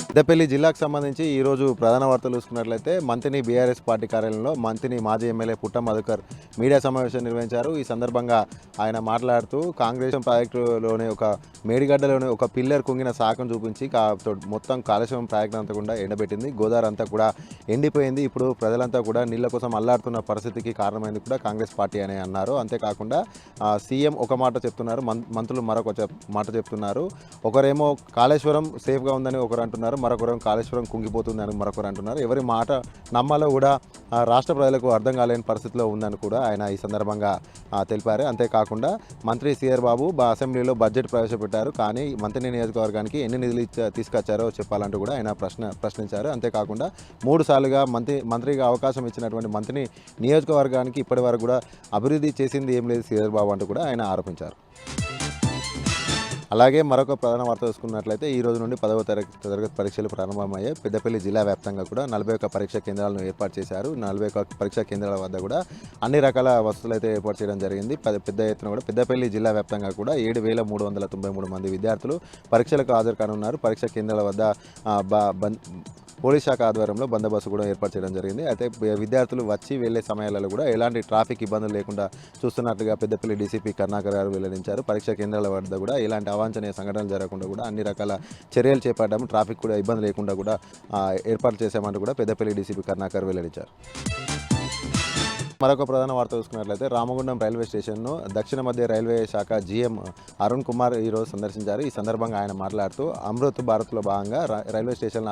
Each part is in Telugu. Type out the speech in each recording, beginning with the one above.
పెద్దపల్లి జిల్లాకు సంబంధించి ఈరోజు ప్రధాన వార్తలు చూసుకున్నట్లయితే మంత్రిని బీఆర్ఎస్ పార్టీ కార్యాలయంలో మంత్రిని మాజీ ఎమ్మెల్యే పుట్ట మధుకర్ మీడియా సమావేశం నిర్వహించారు. ఈ సందర్భంగా ఆయన మాట్లాడుతూ కాంగ్రెస్ ప్రాజెక్టులోనే ఒక మేడిగడ్డలోనే ఒక పిల్లర్ కుంగిన శాఖను చూపించి మొత్తం కాళేశ్వరం ప్రాజెక్టు అంతా కూడా ఎండబెట్టింది. గోదావరి అంతా కూడా ఎండిపోయింది. ఇప్పుడు ప్రజలంతా కూడా నీళ్ల కోసం అల్లాడుతున్న పరిస్థితికి కారణమైంది కూడా కాంగ్రెస్ పార్టీ అని అన్నారు. అంతేకాకుండా సీఎం ఒక మాట చెప్తున్నారు, మంత్రులు మరొక మాట చెప్తున్నారు. ఒకరేమో కాళేశ్వరం సేఫ్గా ఉందని ఒకరు అంటున్నారు, మరొకరు కాళేశ్వరం కుంగిపోతుందని మరొకరు అంటున్నారు. ఎవరి మాట నమ్మాలో కూడా రాష్ట్ర ప్రజలకు అర్థం కాలేని పరిస్థితిలో ఉందని కూడా ఆయన ఈ సందర్భంగా తెలిపారు. అంతేకాకుండా మంత్రి సిఆర్ బాబు అసెంబ్లీలో బడ్జెట్ ప్రవేశపెట్టారు, కానీ మంత్రి నియోజకవర్గానికి ఎన్ని నిధులు తీసుకొచ్చారో చెప్పాలంటూ కూడా ఆయన ప్రశ్నించారు. అంతేకాకుండా 3 సార్లుగా మంత్రిగా అవకాశం ఇచ్చినటువంటి మంత్రిని నియోజకవర్గానికి ఇప్పటి వరకు కూడా అభివృద్ధి చేసింది ఏం లేదు సిఆర్ బాబు అంటూ కూడా ఆయన ఆరోపించారు. అలాగే మరొక ప్రధాన వార్త చూసుకున్నట్లయితే ఈ రోజు నుండి 10వ తరగతి పరీక్షలు ప్రారంభమయ్యాయి. పెద్దపల్లి జిల్లా వ్యాప్తంగా కూడా 41 పరీక్షా కేంద్రాలను ఏర్పాటు చేశారు. 41 పరీక్షా కేంద్రాల వద్ద కూడా అన్ని రకాల వసతులు అయితే ఏర్పాటు చేయడం జరిగింది. పెద్ద ఎత్తున కూడా పెద్దపల్లి జిల్లా వ్యాప్తంగా కూడా 7,393 మంది విద్యార్థులు పరీక్షలకు హాజరు కానున్నారు. పరీక్షా కేంద్రాల వద్ద పోలీస్ శాఖ ఆధ్వర్యంలో బందోబస్తు కూడా ఏర్పాటు చేయడం జరిగింది. అయితే విద్యార్థులు వచ్చి వెళ్లే సమయాలలో కూడా ఎలాంటి ట్రాఫిక్ ఇబ్బందులు లేకుండా చూస్తున్నట్లుగా పెద్దపల్లి డీసీపీ కరుణాకర్ గారు వెల్లడించారు. పరీక్షా కేంద్రాల వద్ద కూడా ఎలాంటి అవాంఛనీయ సంఘటనలు జరగకుండా కూడా అన్ని రకాల చర్యలు చేపట్టాము, ట్రాఫిక్ కూడా ఇబ్బంది లేకుండా కూడా ఏర్పాటు చేశామంటూ కూడా పెద్దపల్లి డీసీపీ కరుణాకర్ వెల్లడించారు. మరొక ప్రధాన వార్త చూసుకున్నట్లయితే రామగుండం రైల్వే స్టేషన్ను దక్షిణ మధ్య రైల్వే శాఖ జీఎం అరుణ్ కుమార్ ఈరోజు సందర్శించారు. ఈ సందర్భంగా ఆయన మాట్లాడుతూ అమృత్ భారత్లో భాగంగా రైల్వే స్టేషన్ను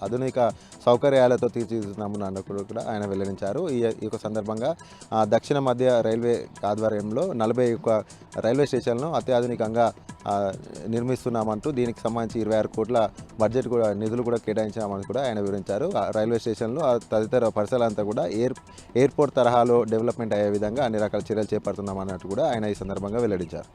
ఆధునిక సౌకర్యాలతో తీర్చిదిద్దుతున్నామని కూడా ఆయన వెల్లడించారు. ఈ యొక్క సందర్భంగా దక్షిణ మధ్య రైల్వే ఆధ్వర్యంలో 41 రైల్వే స్టేషన్లను అత్యాధునికంగా నిర్మిస్తున్నామంటూ దీనికి సంబంధించి 26 కోట్ల బడ్జెట్ కూడా నిధులు కూడా కేటాయించామని కూడా ఆయన వివరించారు. రైల్వే స్టేషన్లు తదితర పరిసరాలంతా కూడా ఎయిర్పోర్ట్ తరహాలో డెవలప్మెంట్ అయ్యే విధంగా అన్ని రకాల చర్యలు చేపడుతున్నామన్నట్టు కూడా ఆయన ఈ సందర్భంగా వెల్లడించారు.